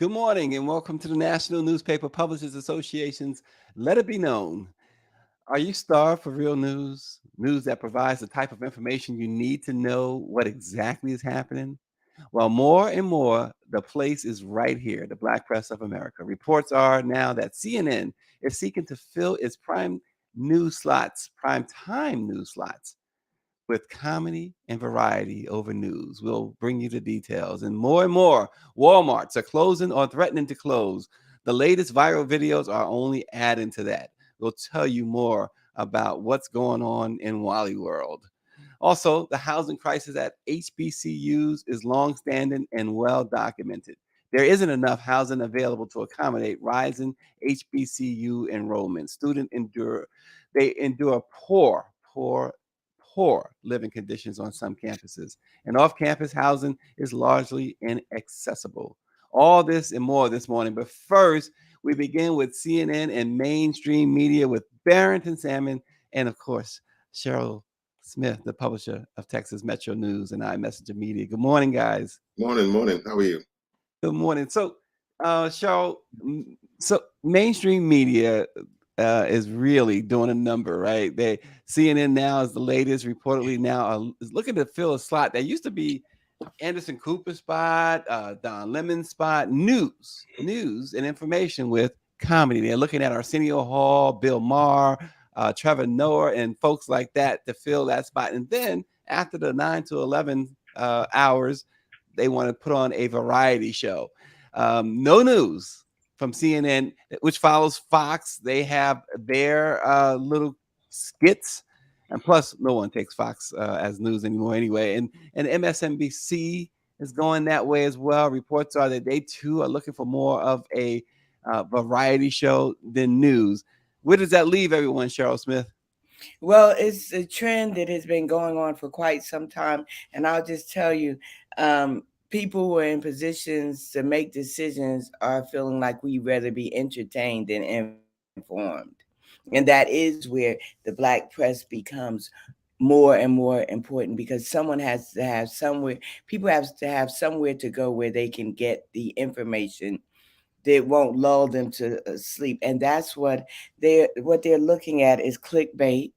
Good morning and welcome to the National Newspaper Publishers Association's Let It Be Known. Are you starved for real news? News that provides the type of information you need to know what exactly is happening? Well, more and more, the place is right here, the Black Press of America. Reports are now that CNN is seeking to fill its prime time news slots with comedy and variety over news. We'll bring you the details. And more, Walmarts are closing or threatening to close. The latest viral videos are only adding to that. We'll tell you more about what's going on in Wally World. Also, the housing crisis at HBCUs is longstanding and well documented. There isn't enough housing available to accommodate rising HBCU enrollment. They endure poor living conditions on some campuses, and off-campus housing is largely inaccessible. All this and more this morning. But first, we begin with CNN and mainstream media with Barrington Salmon and, of course, Cheryl Smith, the publisher of Texas Metro News and iMessenger Media. Good morning, guys. Morning. How are you? Good morning. So, Cheryl, so mainstream media is really doing a number, right? CNN now is the latest. Reportedly now is looking to fill a slot that used to be Anderson Cooper's spot, Don Lemon's spot, news and information with comedy. They're looking at Arsenio Hall, Bill Maher, Trevor Noah, and folks like that to fill that spot. And then after the 9 to 11 hours, they want to put on a variety show. No news from CNN, which follows Fox. They have their little skits. And plus, no one takes Fox as news anymore anyway. And MSNBC is going that way as well. Reports are that they too are looking for more of a variety show than news. Where does that leave everyone, Cheryl Smith? Well, it's a trend that has been going on for quite some time. And I'll just tell you, people who are in positions to make decisions are feeling like we'd rather be entertained than informed. And that is where the Black press becomes more and more important, because someone has to have somewhere, people have to have somewhere to go where they can get the information that won't lull them to sleep. And that's what they're looking at is clickbait.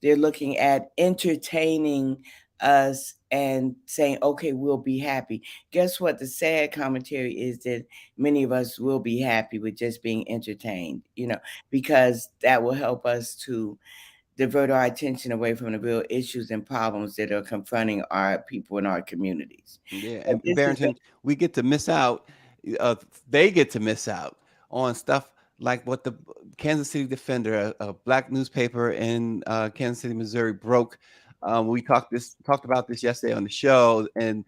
They're looking at entertaining us and saying, okay, we'll be happy. Guess what? The sad commentary is that many of us will be happy with just being entertained, because that will help us to divert our attention away from the real issues and problems that are confronting our people in our communities. Yeah, But and this is Barrington, we get to miss out. They get to miss out on stuff like what the Kansas City Defender, a black newspaper in Kansas City, Missouri, broke. We talked about this yesterday on the show, and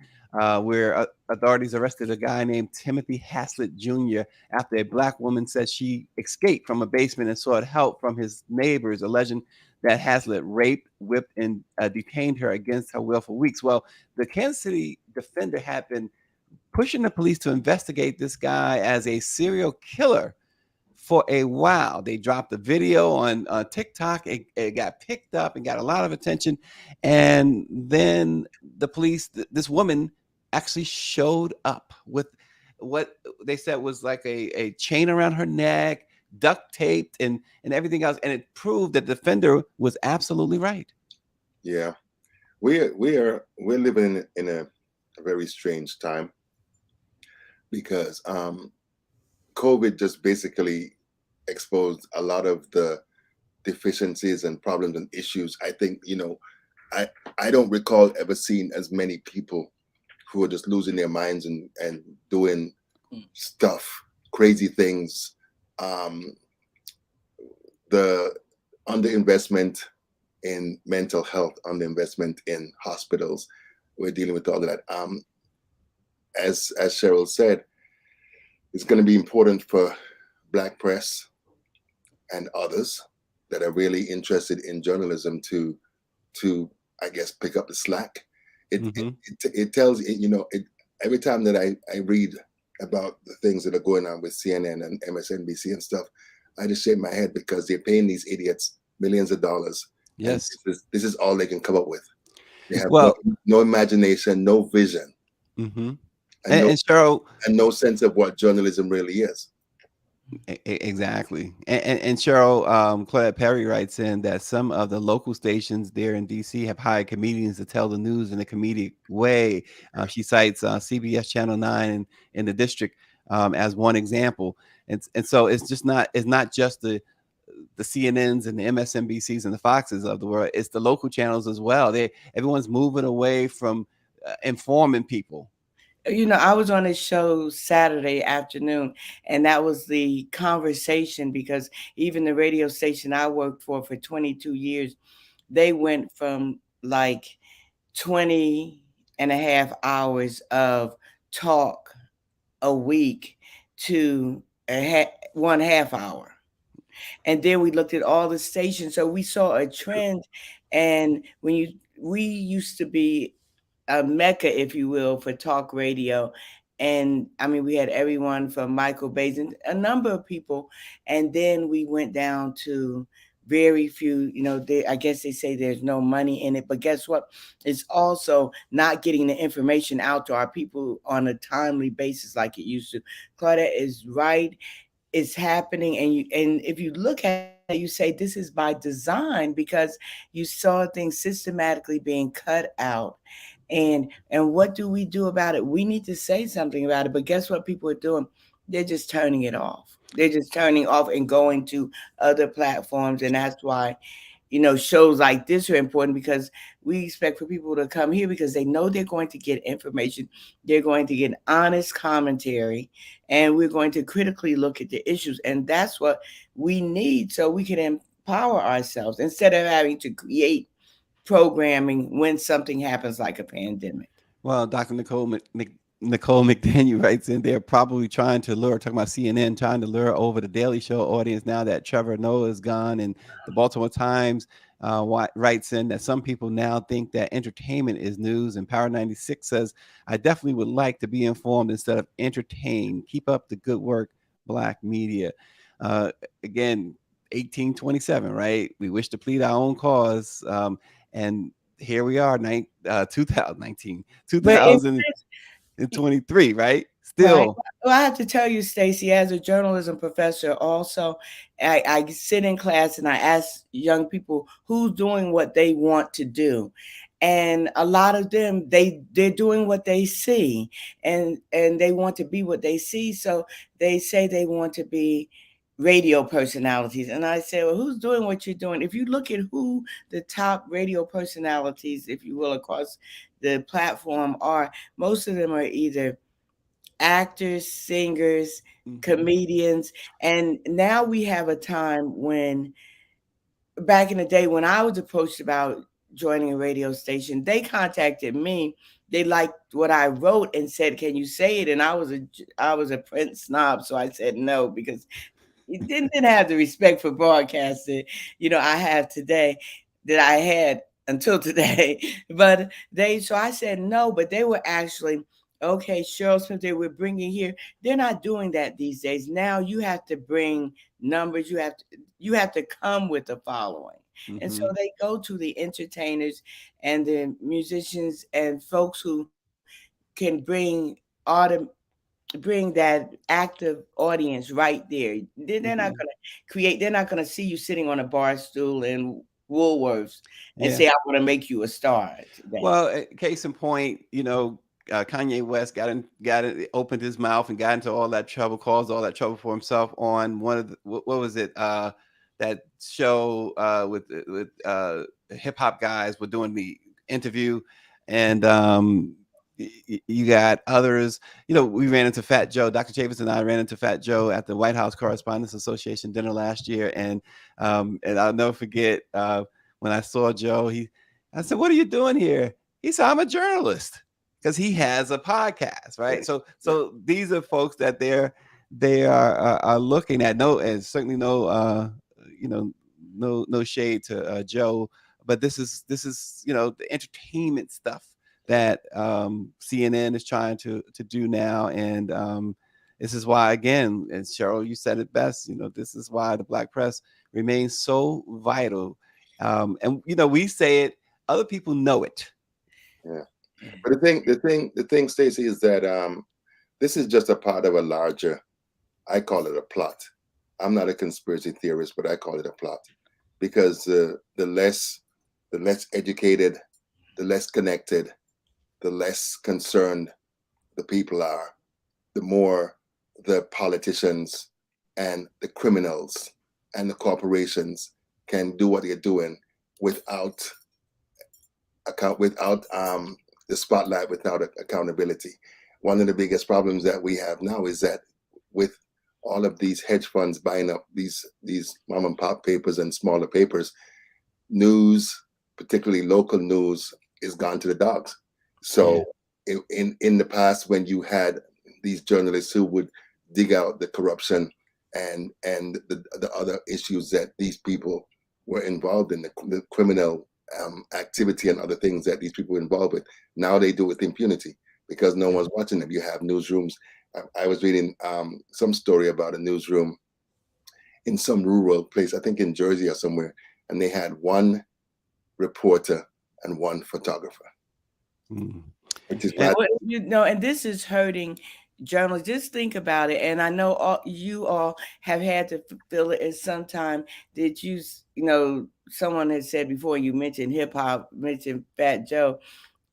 where authorities arrested a guy named Timothy Haslett Jr. after a black woman said she escaped from a basement and sought help from his neighbors, alleging that Haslett raped, whipped, and detained her against her will for weeks. Well, the Kansas City Defender had been pushing the police to investigate this guy as a serial killer for a while. They dropped the video on TikTok. It got picked up and got a lot of attention. And then the police, this woman actually showed up with what they said was like a chain around her neck, duct taped, and everything else. And it proved that the defender was absolutely right. Yeah, we're living in a very strange time because COVID just basically exposed a lot of the deficiencies and problems and issues. I think I don't recall ever seeing as many people who are just losing their minds and doing stuff, crazy things. The underinvestment in mental health, underinvestment in hospitals. We're dealing with all of that. As Cheryl said, it's going to be important for Black press and others that are really interested in journalism to I guess pick up the slack. It tells every time that I read about the things that are going on with CNN and MSNBC and stuff, I just shake my head because they're paying these idiots millions of dollars. Yes. And this is all they can come up with. They have Well, no imagination, no vision. mm-hmm. and no And Cheryl, and no sense of what journalism really is. exactly. And Cheryl, Claudette Perry writes in that some of the local stations there in DC have hired comedians to tell the news in a comedic way. She cites CBS Channel 9 in the district as one example. And so it's not just the CNNs and the MSNBCs and the Foxes of the world. It's the local channels as well. Everyone's moving away from informing people. I was on a show Saturday afternoon, and that was the conversation because even the radio station I worked for 22 years, they went from like 20 and a half hours of talk a week to 1/2 hour. And then we looked at all the stations. So we saw a trend. And we used to be a mecca, if you will, for talk radio. And I mean, we had everyone from Michael Bays and a number of people. And then we went down to very few, I guess they say there's no money in it. But guess what? It's also not getting the information out to our people on a timely basis like it used to. Claudette is right. It's happening, and if you look at it, you say this is by design because you saw things systematically being cut out. And what do we do about it? We need to say something about it, but guess what people are doing? They're just turning it off. They're just turning off and going to other platforms. And that's why shows like this are important because we expect for people to come here because they know they're going to get information, they're going to get honest commentary, and we're going to critically look at the issues. And that's what we need so we can empower ourselves instead of having to create programming when something happens like a pandemic. Well, Dr. Nicole McDaniel writes in there, probably trying to lure, talking about CNN, trying to lure over the Daily Show audience now that Trevor Noah is gone. And the Baltimore Times writes in that some people now think that entertainment is news. And Power 96 says, I definitely would like to be informed instead of entertained. Keep up the good work, Black media. Again, 1827, right? We wish to plead our own cause. And here we are, 2019, But it 2023, right? Right. Still. Well, I have to tell you, Stacy, as a journalism professor, also, I sit in class and I ask young people who's doing what they want to do. And a lot of them, they're doing what they see, and they want to be what they see. So they say they want to be radio personalities. And I say, well, who's doing what you're doing? If you look at who the top radio personalities, if you will, across the platform are, most of them are either actors, singers, Mhm. comedians. And now we have a time when, back in the day, when I was approached about joining a radio station, they contacted me. They liked what I wrote and said, "Can you say it?" And I was a print snob, so I said no because it didn't have the respect for broadcasting, I have today that I had until today. But so I said no, but they were actually, okay, Cheryl Smith, they were bringing here. They're not doing that these days. Now you have to bring numbers. You have to come with a following. And so Mhm. they go to the entertainers and the musicians and folks who can bring that active audience right there. They're not Mhm. going to create, they're not going to see you sitting on a bar stool in Woolworths and Yeah. say, I want to make you a star today. Well, case in point, Kanye West opened his mouth and got into all that trouble, caused all that trouble for himself on one of the, what was it? That show with hip hop guys were doing the interview, and you got others. We ran into Fat Joe. Dr. Chavis and I ran into Fat Joe at the White House Correspondents Association dinner last year, and I'll never forget when I saw Joe. I said, "What are you doing here?" He said, "I'm a journalist," because he has a podcast, right? Right. So these are folks that they are looking at. No, and certainly no, you know, no shade to Joe, but this is the entertainment stuff that CNN is trying to do now, and this is why, again, and Cheryl, you said it best. This is why the Black press remains so vital. And we say it, other people know it. Yeah. But the thing, Stacey, is that this is just a part of a larger, I call it a plot. I'm not a conspiracy theorist, but I call it a plot because the less educated, the less connected, the less concerned the people are, the more the politicians and the criminals and the corporations can do what they're doing without without the spotlight, without accountability. One of the biggest problems that we have now is that with all of these hedge funds buying up these mom and pop papers and smaller papers, news, particularly local news, is gone to the dogs. Yeah. So in the past, when you had these journalists who would dig out the corruption and the other issues that these people were involved in, the criminal activity and other things that these people were involved with, now they do it with impunity because no one's watching them. You have newsrooms. I was reading some story about a newsroom in some rural place, I think in Jersey or somewhere, and they had one reporter and one photographer, Mm. which is And bad. Well, and this is hurting journalists. Just think about it. And I know you all have had to feel it at some time. Did someone had said before, you mentioned hip hop, mentioned Fat Joe,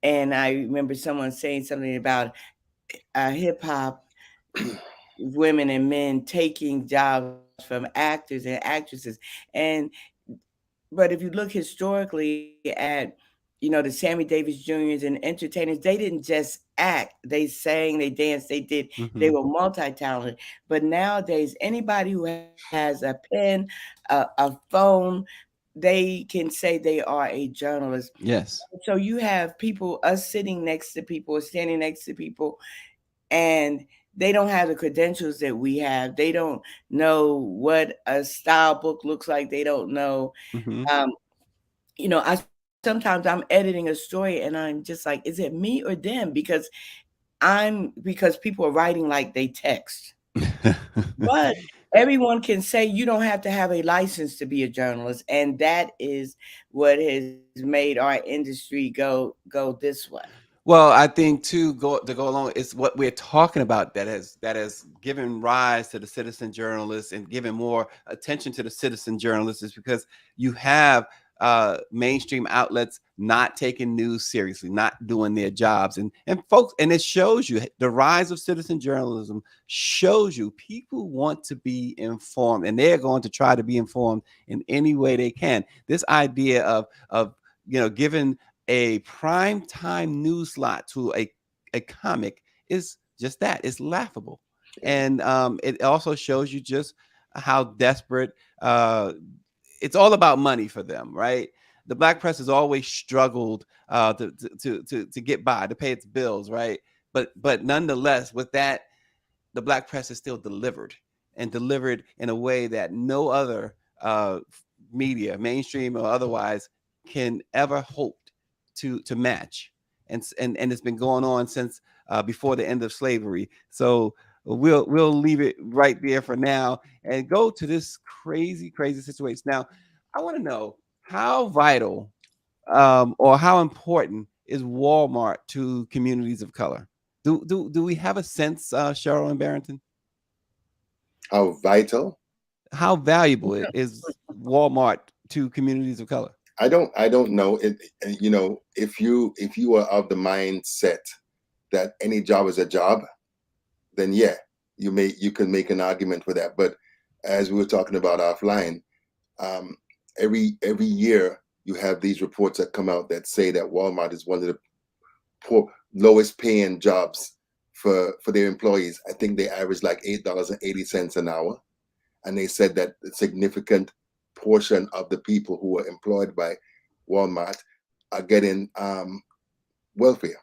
and I remember someone saying something about hip hop women and men taking jobs from actors and actresses. And but if you look historically at, the Sammy Davis Juniors and entertainers, they didn't just act. They sang, they danced, they mhm. were multi-talented. But nowadays, anybody who has a pen, a phone, they can say they are a journalist. Yes. So you have people, us sitting next to people or standing next to people, and they don't have the credentials that we have. They don't know what a style book looks like. They don't know. Mhm. Um, I sometimes I'm editing a story and I'm just like, is it me or them? Because people are writing like they text. But everyone can say you don't have to have a license to be a journalist, and that is what has made our industry go this way. Well, I think too, go along, is what we're talking about that has given rise to the citizen journalists and given more attention to the citizen journalists is because you have mainstream outlets not taking news seriously, not doing their jobs, and folks, and it shows you the rise of citizen journalism shows you people want to be informed, and they're going to try to be informed in any way they can. This idea of giving a prime time news slot to a comic is just that. It's laughable. Yeah. And it also shows you just how desperate it's all about money for them, right? The black press has always struggled to get by, to pay its bills, right? But nonetheless, with that, the black press is still delivered and delivered in a way that no other media, mainstream or otherwise, can ever hope to match. And it's been going on since before the end of slavery. So we'll leave it right there for now and go to this crazy situation. Now, I want to know how vital or how important is Walmart to communities of color? Do we have a sense, Cheryl and Barrington? How vital? How valuable is Walmart to communities of color? I don't know it. If you are of the mindset that any job is a job, then yeah, you can make an argument for that. But as we were talking about offline, um, every year you have these reports that come out that say that Walmart is one of the lowest paying jobs for their employees. I think they average like $8.80 an hour, and they said that a significant portion of the people who are employed by Walmart are getting welfare.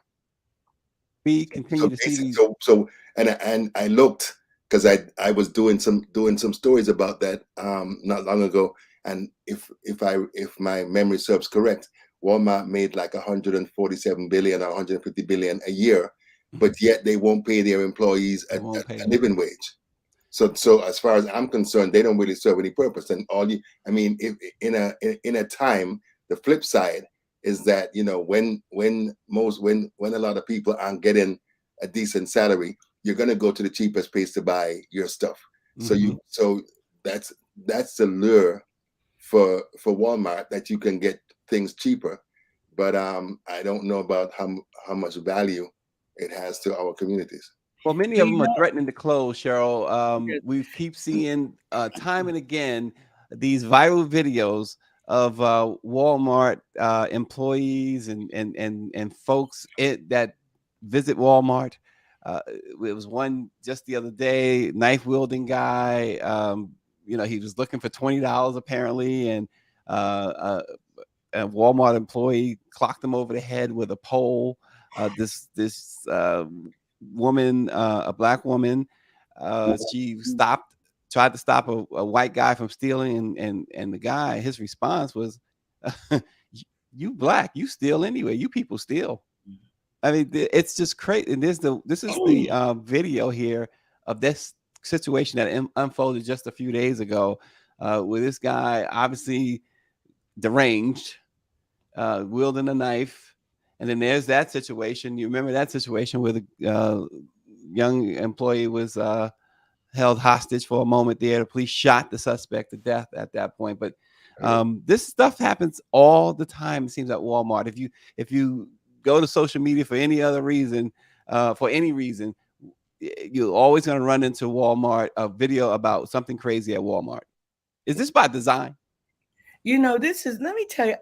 We continue So to see basic, these. and I looked because I was doing some stories about that not long ago, and if my memory serves correct, Walmart made like 147 billion or 150 billion a year, but yet they won't pay their employees They a won't pay them. living wage. So as far as I'm concerned, they don't really serve any purpose. And I mean, if in a time, the flip side is that when a lot of people aren't getting a decent salary, you're gonna go to the cheapest place to buy your stuff. So Mm-hmm. that's that's the lure for Walmart, that you can get things cheaper. But I don't know about how much value it has to our communities. Well, many Do of you them are know? threatening to close, Cheryl. We keep seeing time and again these viral videos of Walmart employees and folks that visit Walmart. It was one just the other day, knife wielding guy. He was looking for $20 apparently, and uh, a Walmart employee clocked him over the head with a pole. This woman, a black woman, she tried to stop a white guy from stealing, and the guy, his response was, "You black, you steal anyway. You people steal." I mean, it's just crazy. And this is the video here of this situation that unfolded just a few days ago, where this guy obviously deranged, wielding a knife. And then there's that situation. You remember that situation where the young employee was held hostage for a moment there. The police shot the suspect to death at that point. But this stuff happens all the time, it seems, at Walmart. If you go to social media for any other reason, you're always going to run into Walmart, a video about something crazy at Walmart. Is this by design? This is, let me tell you,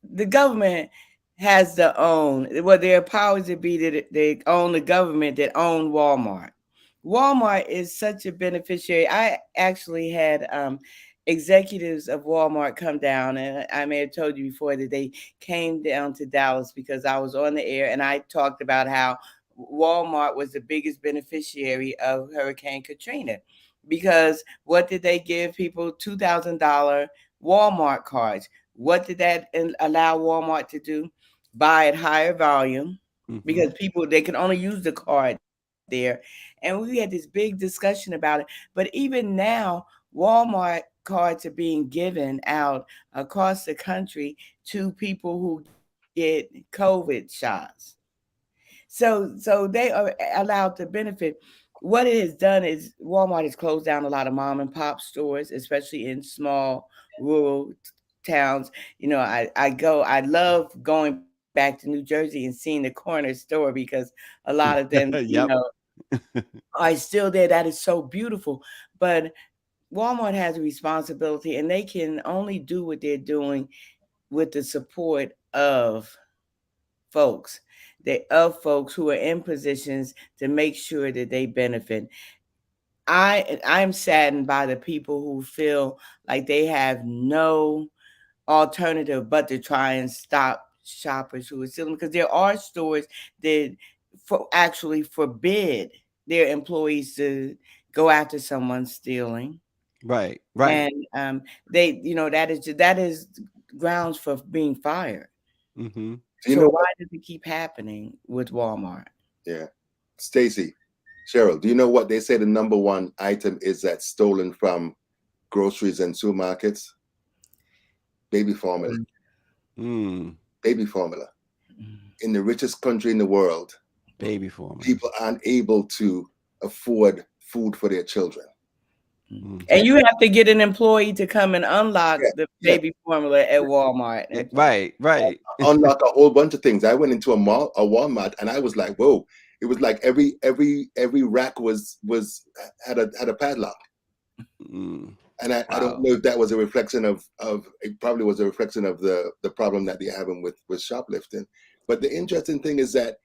the government has the own, well, there are powers that be that they own the government that own Walmart. Walmart is such a beneficiary. I actually had executives of Walmart come down, and I may have told you before that they came down to Dallas because I was on the air and I talked about how Walmart was the biggest beneficiary of Hurricane Katrina. Because what did they give people? $2,000 Walmart cards. What did that allow Walmart to do? Buy at higher volume, Mm-hmm. because people, they can only use the card there. And we had this big discussion about it. But even now, Walmart cards are being given out across the country to people who get COVID shots. So they are allowed to benefit. What it has done is Walmart has closed down a lot of mom and pop stores, especially in small rural towns. I love going back to New Jersey and seeing the corner store, because a lot of them, Yep. are still there. That is so beautiful. But Walmart has a responsibility, and they can only do what they're doing with the support of folks. Folks who are in positions to make sure that they benefit. I'm saddened by the people who feel like they have no alternative but to try and stop shoppers who are stealing, because there are stores that actually forbid their employees to go after someone stealing. Right. Right. And that is grounds for being fired. Mm-hmm. Do you So know why what? does it keep happening with Walmart? Yeah, Stacy, Cheryl, do you know what they say the number one item is that's stolen from groceries and supermarkets? Baby formula. Mm. Baby formula. In the richest country in the world, Baby formula. people aren't able to afford food for their children. Mm-hmm. And you have to get an employee to come and unlock Yeah, the yeah. baby formula at Walmart and play. Right. Right. Unlock a whole bunch of things. I went into a Walmart, and I was like, whoa! It was like every rack had a padlock. Mm. And I don't Wow. know if that was a reflection of it probably was a reflection of the problem that they're having with shoplifting. But the interesting thing is that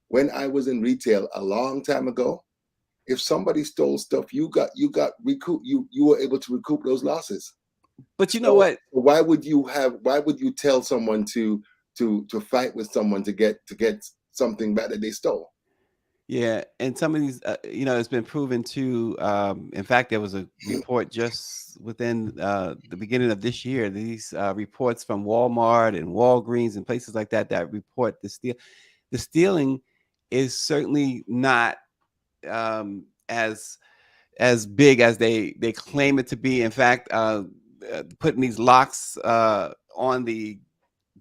when I was in retail a long time ago, if somebody stole stuff, you were able to recoup those losses. But you know So what? why would you tell someone to fight with someone to get something back that they stole? Yeah, and some of these, it's been proven to. In fact, there was a report just within the beginning of this year. These reports from Walmart and Walgreens and places like that report the stealing is certainly not as big as they claim it to be. In fact, putting these locks on the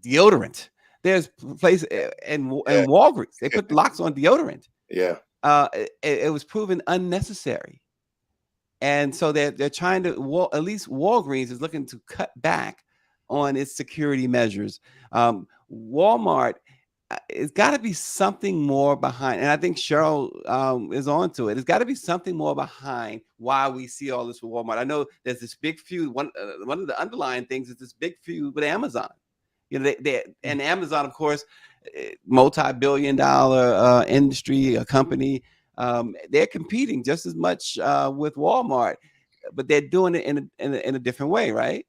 deodorant. There's place in Yeah, Walgreens they put locks on deodorant. yeah. it was proven unnecessary. And so they're trying to, at least Walgreens is looking to cut back on its security measures. Walmart, it's got to be something more behind, and I think Cheryl is on to it. It's got to be something more behind why we see all this with Walmart. I know there's this big feud. One of the underlying things is this big feud with Amazon. You know, and Amazon, of course, multi-billion-dollar industry, a company. They're competing just as much with Walmart, but they're doing it in a different way, right?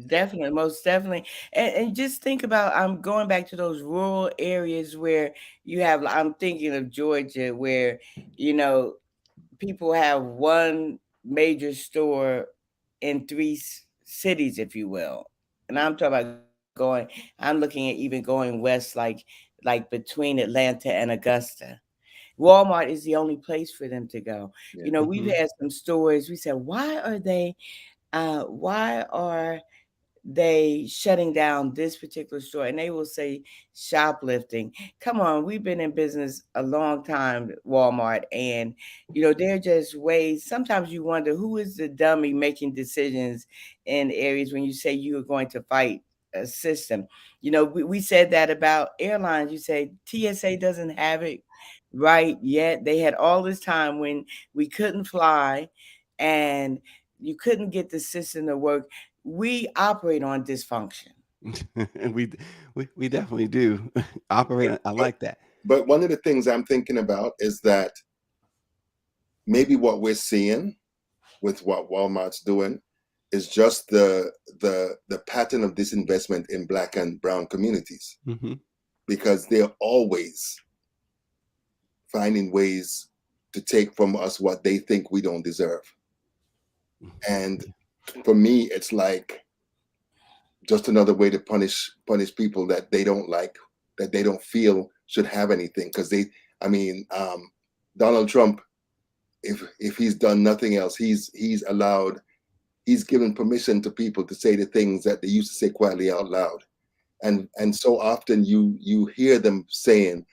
Definitely, most definitely. And just think about, I'm going back to those rural areas where you have, I'm thinking of Georgia, where, you know, people have one major store in three cities, if you will. And I'm talking about I'm looking at even going west, like between Atlanta and Augusta. Walmart is the only place for them to go. You Yeah. know, we've Hmm. had some stories. We said, why are they shutting down this particular store? And they will say shoplifting. Come on, we've been in business a long time, Walmart, and they're just ways. Sometimes you wonder who is the dummy making decisions in areas when you say you are going to fight a system. We said that about airlines. You say TSA doesn't have it right yet. They had all this time when we couldn't fly and you couldn't get the system to work. We operate on dysfunction. And we definitely do operate. I But like that. but one of the things I'm thinking about is that maybe what we're seeing with what Walmart's doing is just the pattern of disinvestment in Black and brown communities, Hmm. because they're always finding ways to take from us what they think we don't deserve. And for me, it's like just another way to punish people that they don't like, that they don't feel should have anything. Because I mean, Donald Trump, if he's done nothing else, he's given permission to people to say the things that they used to say quietly out loud. And so often you hear them saying,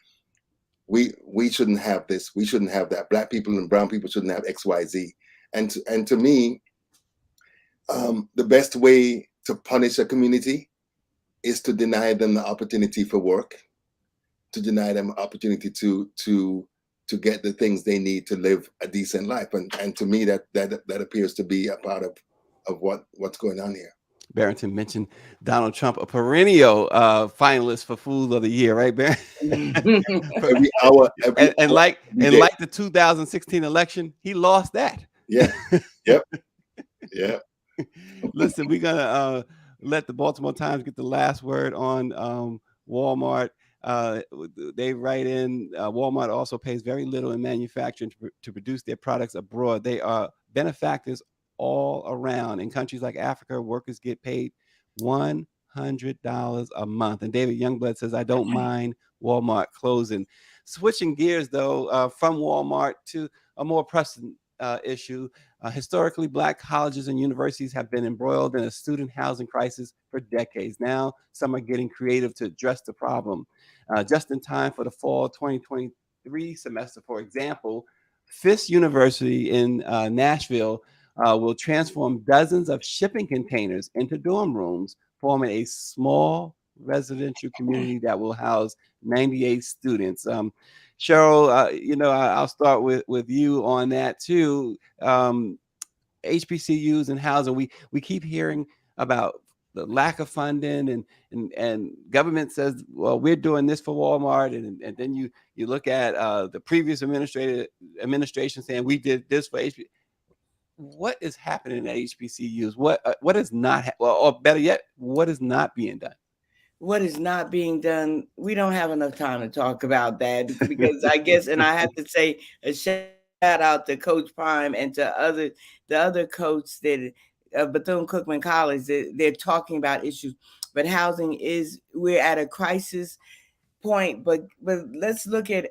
we shouldn't have this, we shouldn't have that, Black people and brown people shouldn't have XYZ. And to me, the best way to punish a community is to deny them the opportunity for work, to deny them opportunity to get the things they need to live a decent life. And to me, that appears to be a part of what's going on here. Barrington mentioned Donald Trump, a perennial finalist for Fool of the Year, right, Barrington? Every hour, every and hour, like every and day. like the 2016 election, he lost that. Yeah. Yep. Yeah. Listen, we're gonna let the Baltimore Times get the last word on Walmart. Uh, they write in Walmart also pays very little in manufacturing to produce their products abroad. They are benefactors all around. In countries like Africa, workers get paid $100 a month. And David Youngblood says, I don't mind Walmart closing. Switching gears, though, from Walmart to a more pressing issue. Historically, Black colleges and universities have been embroiled in a student housing crisis for decades. Now, some are getting creative to address the problem. Just in time for the fall 2023 semester, for example, Fisk University in Nashville will transform dozens of shipping containers into dorm rooms, forming a small residential community that will house 98 students. Cheryl, I'll start with you on that too. HBCUs and housing, we keep hearing about the lack of funding, and government says, well, we're doing this for Walmart, and then you look at the previous administration saying we did this for HBCUs. What is happening at HBCUs? What is not, well, or better yet, what is not being done? What is not being done? We don't have enough time to talk about that because I guess, and I have to say a shout out to Coach Prime and to the other coach that Bethune-Cookman College. They're talking about issues, but housing is, we're at a crisis point. But let's look at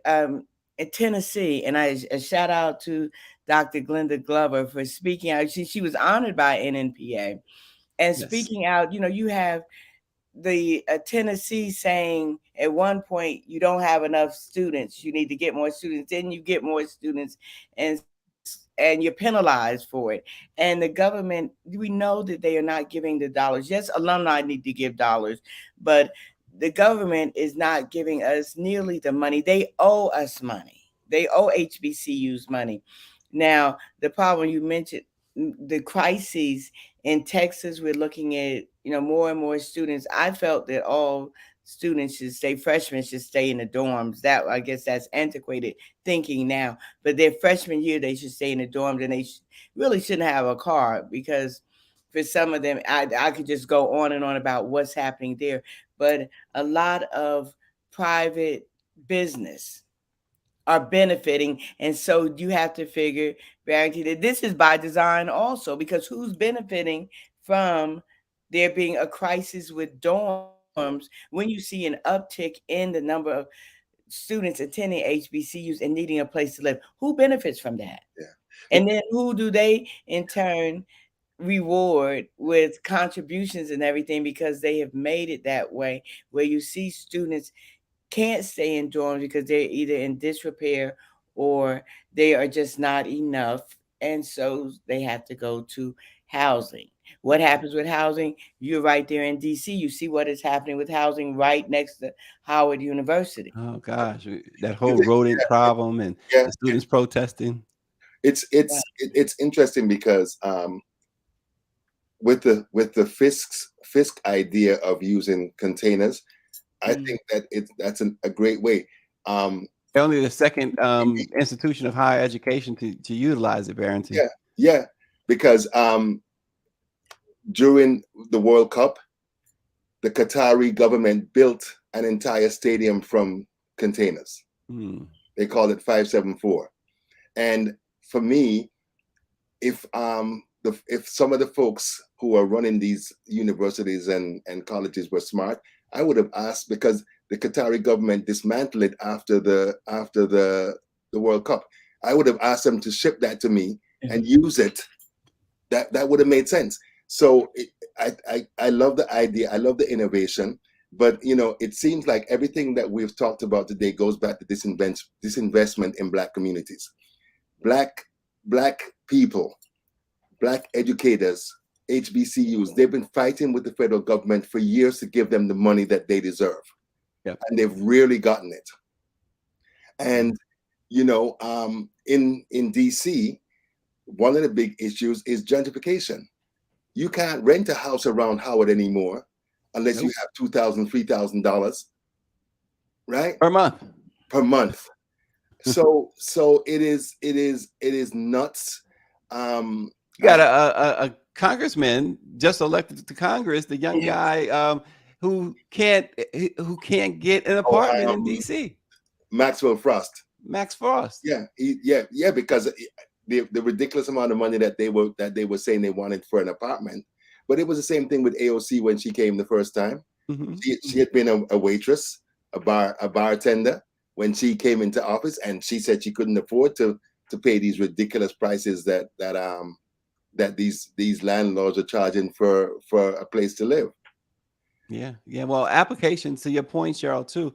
Tennessee, and a shout out to Dr. Glenda Glover for speaking out. She was honored by NNPA and Yes. speaking out. You have the Tennessee saying at one point you don't have enough students, you need to get more students, then you get more students, and you're penalized for it. And the government, we know that they are not giving the dollars. Yes, alumni need to give dollars, but the government is not giving us nearly the money. They owe us money. They owe HBCUs money. Now, the problem you mentioned, the crises in Texas, we're looking at, more and more students. I felt that all students should stay, freshmen should stay in the dorms. That, I guess that's antiquated thinking now. But their freshman year, they should stay in the dorms, and they really shouldn't have a car, because for some of them, I could just go on and on about what's happening there. But a lot of private business are benefiting. And so you have to figure, Barrington, that this is by design also, because who's benefiting from there being a crisis with dorms when you see an uptick in the number of students attending HBCUs and needing a place to live? Who benefits from that? Yeah. And then who do they in turn reward with contributions and everything, because they have made it that way, where you see students can't stay in dorms because they're either in disrepair or they are just not enough. And so they have to go to housing. What happens with housing? You're right there in DC. You see what is happening with housing right next to Howard University. Oh gosh, that whole rodent problem and Yeah, the students protesting. it's interesting because with the Fisk idea of using containers, I Mm. think that that's a great way. They're only the second institution of higher education to utilize it, Barrington. Yeah, yeah, because during the World Cup, the Qatari government built an entire stadium from containers. They called it 574. And for me, if some of the folks who are running these universities and colleges were smart, I would have asked, because the Qatari government dismantled it after the World Cup. I would have asked them to ship that to me and use it. That would have made sense. So I love the idea. I love the innovation. But it seems like everything that we've talked about today goes back to this investment in Black communities, Black people, Black educators, HBCUs. They've been fighting with the federal government for years to give them the money that they deserve. Yep. And they've really gotten it. And in DC, one of the big issues is gentrification. You can't rent a house around Howard anymore unless you have $2,000, $3,000, right? Per month. So it is nuts. You got a congressman just elected to Congress, the young guy who can't get an apartment in DC. Max Frost. Yeah, because the ridiculous amount of money that they were saying they wanted for an apartment. But it was the same thing with AOC when she came the first time. Mm-hmm. She had been a waitress, a bartender when she came into office, and she said she couldn't afford to pay these ridiculous prices that these landlords are charging for a place to live. Yeah. Well, applications, to your point, Cheryl, too,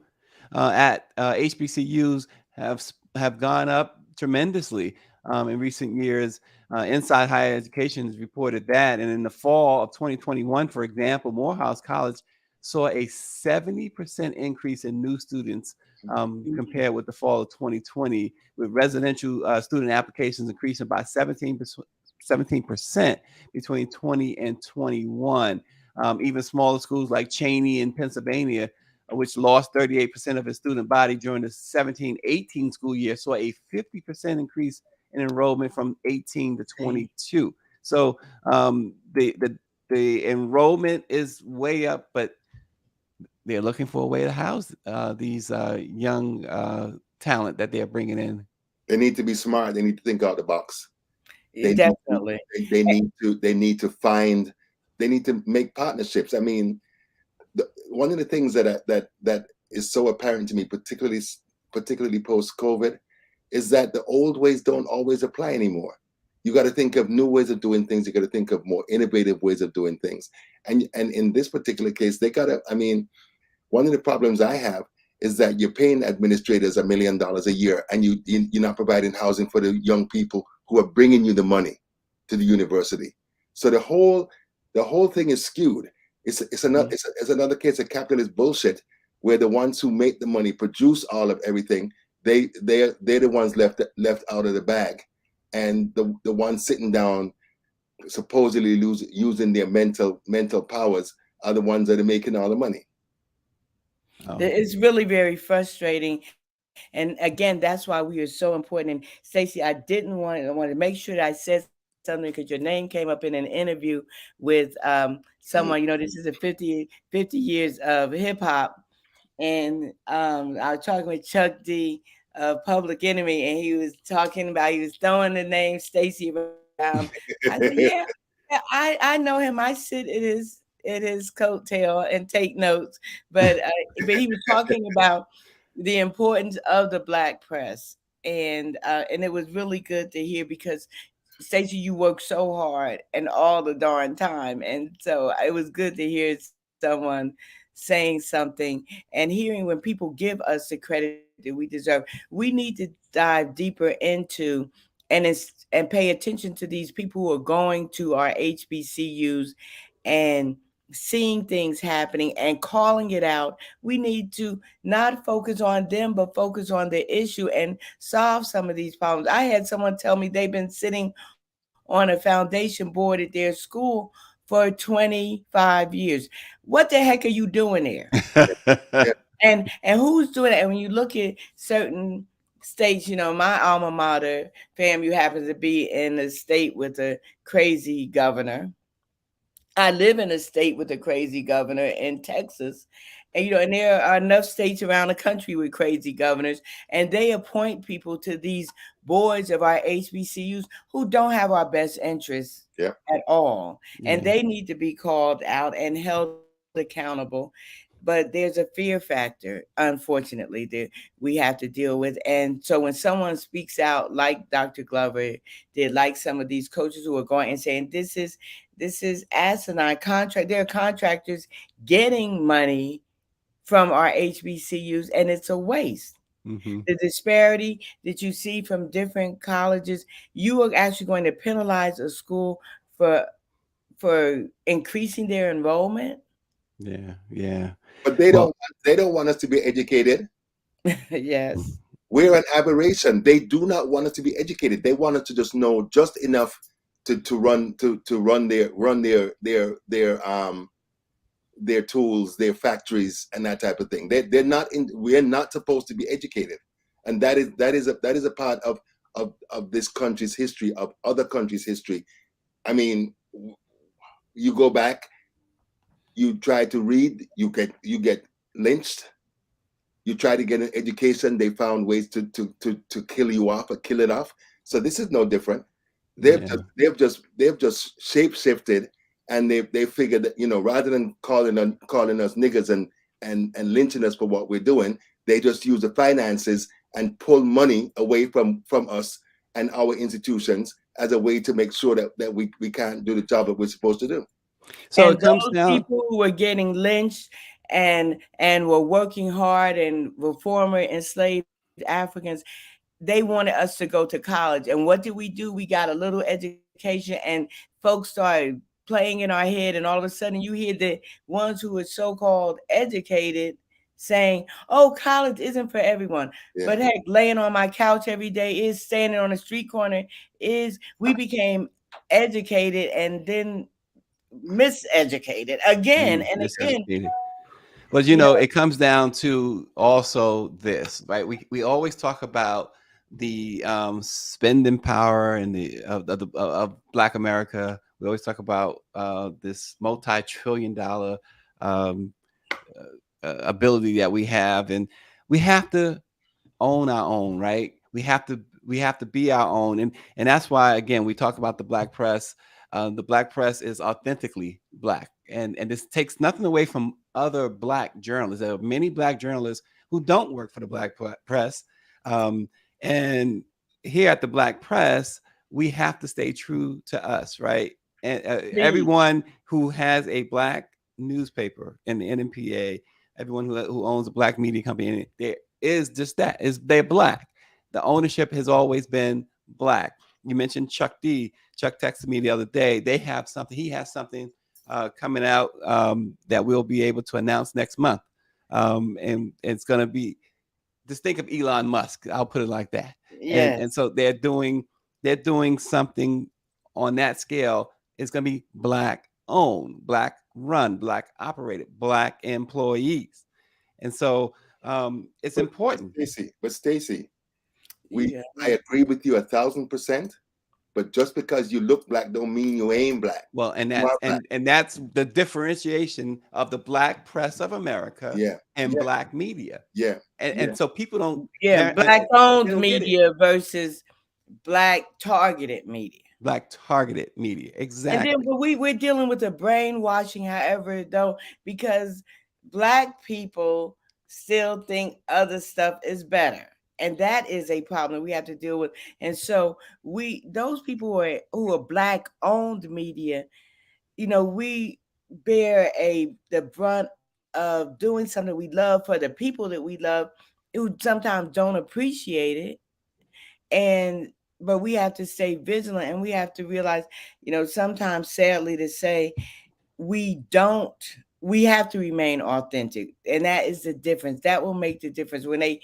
at HBCUs have gone up tremendously in recent years. Inside Higher Education has reported that, and in the fall of 2021, for example, Morehouse College saw a 70% increase in new students compared with the fall of 2020, with residential student applications increasing by 17% between 20 and 21. Even smaller schools like Cheney in Pennsylvania, which lost 38% of its student body during the 17-18 school year, saw a 50% increase in enrollment from 18 to 22. So the enrollment is way up, but they're looking for a way to house these young talent that they're bringing in. They need to be smart. They need to think out the box. Definitely. They need to make partnerships. I mean, one of the things that is so apparent to me, particularly post-COVID, is that the old ways don't always apply anymore. You got to think of new ways of doing things. You got to think of more innovative ways of doing things. And in this particular case, they got to. I mean, one of the problems I have is that you're paying administrators $1 million a year, and you're not providing housing for the young people who are bringing you the money to the university. So the whole thing is skewed. It's another Mhm. it's another case of capitalist bullshit, where the ones who make the money produce all of everything. They're the ones left out of the bag, and the ones sitting down supposedly using their mental powers are the ones that are making all the money. Oh, It's really very frustrating. And again, that's why we are so important. And Stacey, I want to make sure that I said something because your name came up in an interview with someone, Mm. this is a 50 years of hip hop. And I was talking with Chuck D, Public Enemy, and he was talking about, he was throwing the name Stacey around. I said, yeah, yeah, I know him. I sit at his coattail and take notes. But he was talking about the importance of the Black press, and it was really good to hear because Stacey, you work so hard and all the darn time. And so it was good to hear someone saying something and hearing when people give us the credit that we deserve. We need to dive deeper into and pay attention to these people who are going to our HBCUs and seeing things happening and calling it out. We need to not focus on them, but focus on the issue and solve some of these problems. I had someone tell me they've been sitting on a foundation board at their school for 25 years. What the heck are you doing there? Yeah, And who's doing it? And when you look at certain states, my alma mater, FAMU, happens to be in a state with a crazy governor. I live in a state with a crazy governor in Texas. And there are enough states around the country with crazy governors, and they appoint people to these boards of our HBCUs who don't have our best interests yeah. at all. And yeah. they need to be called out and held accountable. But there's a fear factor, unfortunately, that we have to deal with. And so when someone speaks out like Dr. Glover did, like some of these coaches who are going and saying this is asinine contract. There are contractors getting money from our HBCUs, and it's a waste. Hmm. The disparity that you see from different colleges, you are actually going to penalize a school for increasing their enrollment. Yeah, yeah. But they Well, don't want us to be educated. Yes. mhm. We're an aberration. They do not want us to be educated. They want us to just know just enough to run their tools, their factories, and that type of thing. They're not in. We're not supposed to be educated, and that is a part of this country's history, of other countries' history. I mean, you go back, you try to read, you get lynched. You try to get an education, they found ways to kill you off or kill it off. So this is no different. They've Yeah. just they've just shape shifted, and they figured that, rather than calling us niggers and lynching us for what we're doing, they just use the finances and pull money away from us and our institutions as a way to make sure that we can't do the job that we're supposed to do. So And it comes those down. people who were getting lynched and were working hard and were former enslaved Africans, they wanted us to go to college. And what did we do? We got a little education, and folks started playing in our head, and all of a sudden you hear the ones who are so-called educated saying, oh, college isn't for everyone. Yeah. But heck, laying on my couch every day is, standing on a street corner is. We became educated and then miseducated again and again. Miseducated. But You know, it comes down to also this, right? We always talk about the spending power and of Black America. We always talk about this multi-trillion-dollar um, ability that we have, and we have to own our own, right? We have to be our own, and that's why, again, we talk about the Black press. The Black press is authentically Black, and this takes nothing away from other Black journalists. There are many Black journalists who don't work for the Black press, um, and here at the Black press, we have to stay true to us, right? And Please. everyone who has a black newspaper in the NMPA, everyone who owns a black media company, there is just that is they're black. The ownership has always been black. You mentioned Chuck D. Chuck texted me the other day. They have something. He has something coming out that we'll be able to announce next month, and it's going to be, just think of Elon Musk. I'll put it like that. And Yes. so they're doing something on that scale. It's going to be black owned, black run, black operated, black employees, and so it's But important. Stacy, we Yeah. I agree with you 1,000%. But just because you look black don't mean you ain't black. Well, and You that's are black. and that's the differentiation of the black press of America Yeah, and yeah, black media, yeah, and yeah. and so people don't, Yeah. Black they owned don't get it. media versus black targeted media. Black targeted media, And then exactly. but we're dealing with the brainwashing, however, though, because black people still think other stuff is better. And that is a problem we have to deal with. And so we those people who are black owned media, we bear the brunt of doing something we love for the people that we love who sometimes don't appreciate it. And but we have to stay vigilant, and we have to realize, sometimes, sadly to say, we don't we have to remain authentic, and that is the difference. That will make the difference when they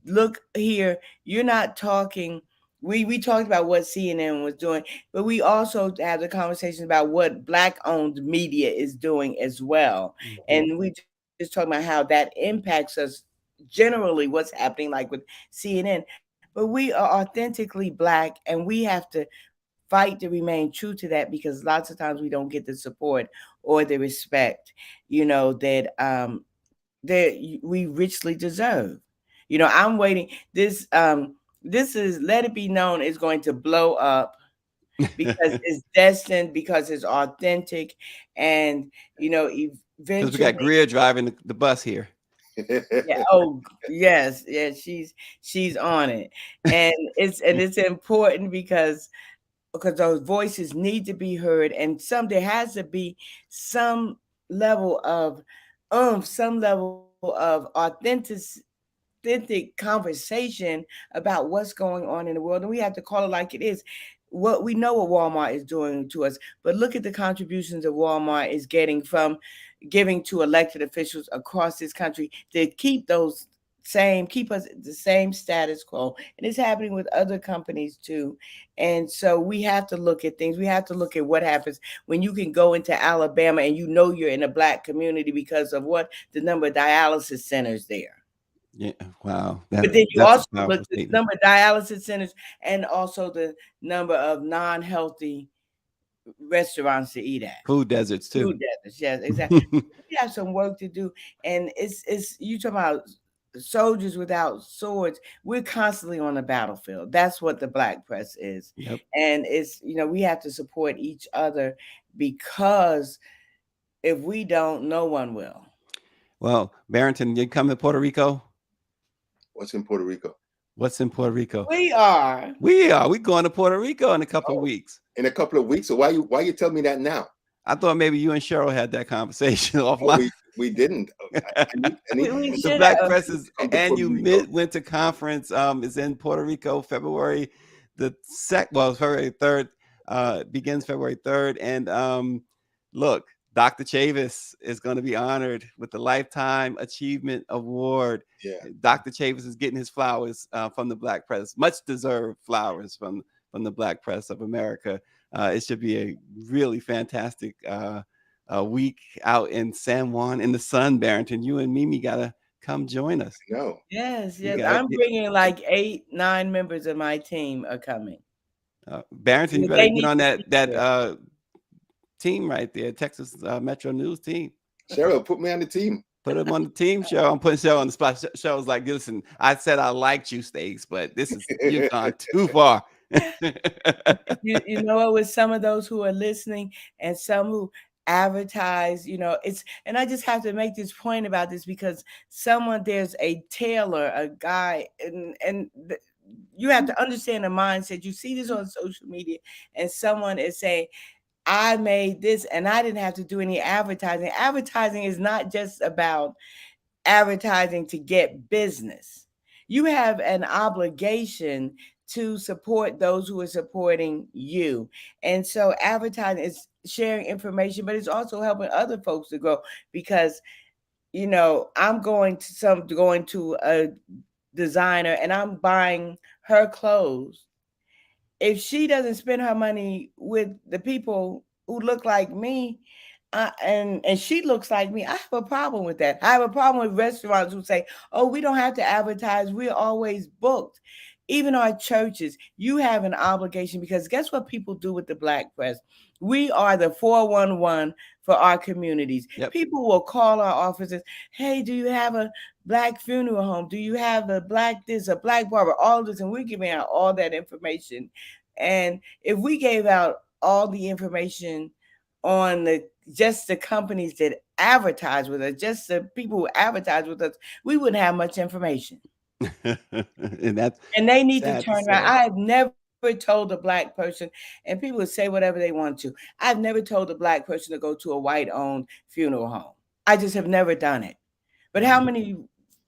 look here. You're not talking. We talked about what CNN was doing, but we also have the conversation about what black owned media is doing as well. Mhm. And we just talking about how that impacts us generally, what's happening, like with CNN. But we are authentically black, and we have to fight to remain true to that, because lots of times we don't get the support or the respect, that we richly deserve. I'm waiting. This is, let it be known, is going to blow up because it's destined, because it's authentic, and Because we got eventually. Greer driving the bus here. Yeah. Oh, yes. Yeah. She's on it, and it's important because those voices need to be heard, and there has to be some level of some level of authentic conversation about what's going on in the world, and we have to call it like it is. What we know what Walmart is doing to us, but look at the contributions that Walmart is getting from giving to elected officials across this country to keep us the same status quo. And it's happening with other companies too. And so we have to look at things. We have to look at what happens when you can go into Alabama and you're in a black community because of what the number of dialysis centers there. Yeah, wow, But then you that's a also look powerful at the statement. number of dialysis centers and also the number of non-healthy restaurants to eat at. Food deserts too. Food deserts, yes, exactly. We have some work to do, and it's you talking about soldiers without swords. We're constantly on the battlefield. That's what the black press is, Yep. and it's we have to support each other, because if we don't, no one will. Well, Barrington, you come to Puerto Rico? What's in Puerto Rico? What's in Puerto Rico? We are. We going to Puerto Rico in a couple of Oh, weeks. in a couple of weeks. So why you tell me that now? I thought maybe you and Cheryl had that conversation Oh, offline. we didn't. I need We The should Black have. Press's come to Puerto annual Rico. midwinter conference is in Puerto Rico, February 3rd, begins February 3rd. And look, Dr. Chavis is going to be honored with the Lifetime Achievement Award. Yeah. Dr. Chavis is getting his flowers from the Black Press, much deserved flowers from the Black Press of America. It should be a really fantastic week out in San Juan in the sun, Barrington. You and Mimi gotta come join us. No. Yes, You yes. gotta I'm bringing like 8, 9 members of my team are coming. Barrington. You better They get need on to that see that it. team right there, Texas Metro News team. Cheryl, put me on the team. Put him on the team show. I'm putting Cheryl on the spot. Cheryl's like, listen, I said I liked you, Stace, but you've gone too far. You know what, with some of those who are listening and some who advertise, it's, and I just have to make this point about this, because there's a tailor, a guy, and you have to understand the mindset. You see this on social media, and someone is saying, I made this and I didn't have to do any advertising. Advertising is not just about advertising to get business. You have an obligation to support those who are supporting you. And so advertising is sharing information, but it's also helping other folks to grow because I'm going to a designer and I'm buying her clothes. If she doesn't spend her money with the people who look like me, and she looks like me, I have a problem with that. I have a problem with restaurants who say, "Oh, we don't have to advertise. We're always booked." Even our churches, you have an obligation because guess what people do with the black press? We are the 411 for our communities. Yep. People will call our offices, "Hey, do you have a black funeral home? Do you have a black this, a black barber?" All this, and we're giving out all that information. And if we gave out all the information on just the companies that advertise with us, just the people who advertise with us, we wouldn't have much information. And that's And they need to sad to turn around. say. I have never told a black person, and people would say whatever they want to. I've never told a black person to go to a white owned funeral home. I just have never done it. But how Mhm. many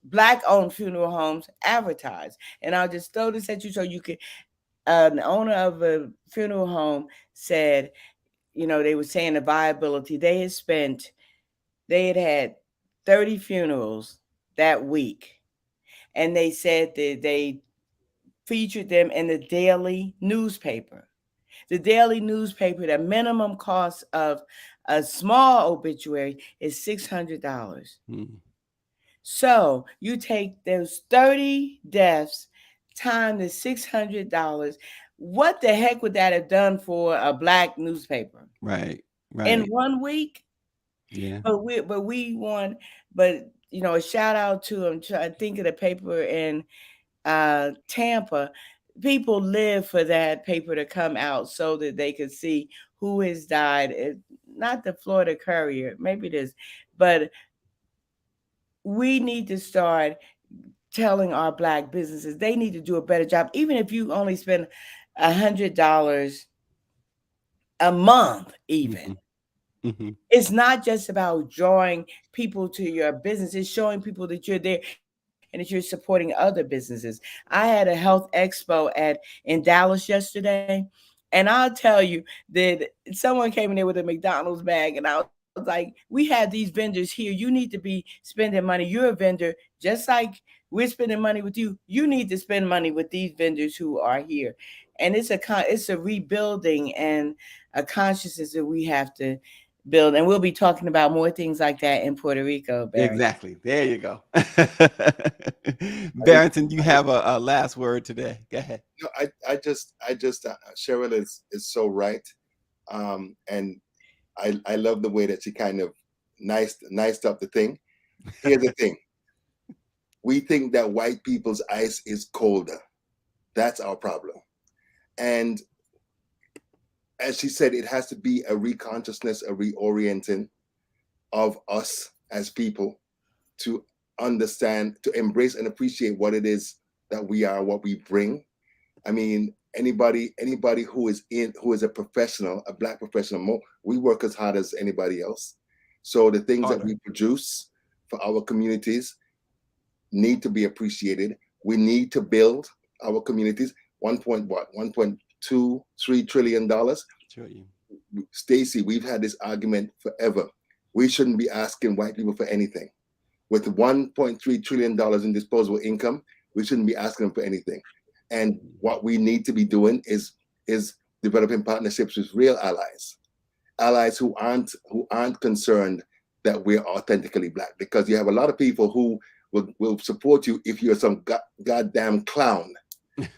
black owned funeral homes advertise? And I'll just throw this at you so you can. An owner of a funeral home said, they were saying the viability. They had 30 funerals that week. And they said that they featured them in the daily newspaper. The daily newspaper, the minimum cost of a small obituary is $600. Mhm. So you take those 30 deaths times the $600. What the heck would that have done for a black newspaper Right. in Right. 1 week? Yeah. But we want, but a shout out to them. I think of the paper in Tampa. People live for that paper to come out so that they could see who has died. Not the Florida Courier, maybe it is, but we need to start telling our black businesses they need to do a better job. Even if you only spend $100 a month, even. Mhm. Mhm. It's not just about drawing people to your business, it's showing people that you're there and that you're supporting other businesses. I had a health expo in Dallas yesterday, and I'll tell you that someone came in there with a McDonald's bag, and I was like, we have these vendors here. You need to be spending money. You're a vendor, just like we're spending money with you. You need to spend money with these vendors who are here. And it's a rebuilding and a consciousness that we have to build. And we'll be talking about more things like that in Puerto Rico, Barry. Exactly. There you go. I, Barrington, you I, have a last word today. Go ahead. no, I just, Cheryl is so right. And I love the way that she kind of niced up the thing. Here's the thing: we think that white people's ice is colder. That's our problem. And as she said, it has to be a reconsciousness, a reorienting of us as people to understand, to embrace and appreciate what it is that we are, what we bring. I mean, anybody who is a professional, a black professional, we work as hard as anybody else. So the things that Harder. we produce for our communities need to be appreciated. We need to build our communities. 1.23 trillion dollars. Sure you. Stacy, we've had this argument forever. We shouldn't be asking white people for anything. With $1.3 trillion in disposable income, we shouldn't be asking them for anything. And what we need to be doing is developing partnerships with real allies, allies who aren't concerned that we're authentically black. Because you have a lot of people who will support you if you're some goddamn clown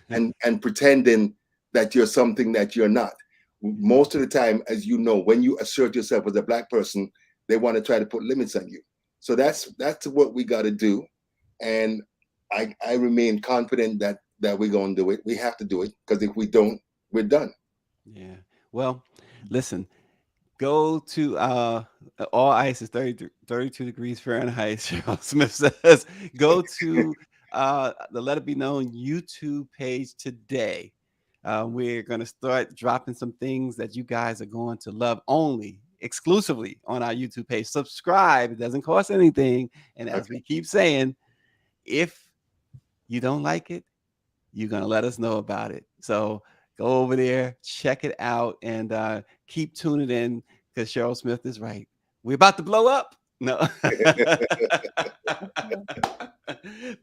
and pretending that you're something that you're not. Most of the time, as you know, when you assert yourself as a black person, they want to try to put limits on you. So that's what we got to do, and I remain confident that we're going to do it. We have to do it because if we don't, we're done. Yeah. Well, listen, go to all ice is 32 degrees Fahrenheit. Cheryl Smith says, go to the Let It Be Known YouTube page today. We're going to start dropping some things that you guys are going to love only exclusively on our YouTube page. Subscribe, it doesn't cost anything. And as Okay. we keep saying, if you don't like it, you're going to let us know about it. So go over there, check it out, and keep tuning in because Cheryl Smith is right. We're about to blow up. No.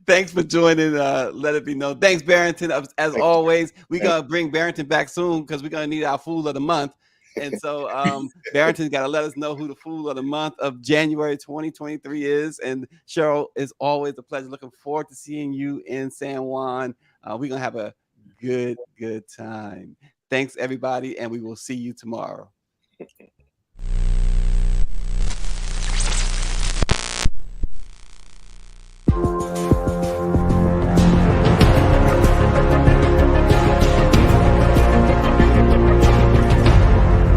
Thanks for joining. Let It Be Known. Thanks, Barrington. As Thank you. always, we're Thank gonna bring Barrington back soon because we're gonna need our fool of the month. And so Barrington's got to let us know who the fool of the month of January 2023 is. And Cheryl, is always a pleasure. Looking forward to seeing you in San Juan. We're gonna have a good time. Thanks, everybody, and we will see you tomorrow.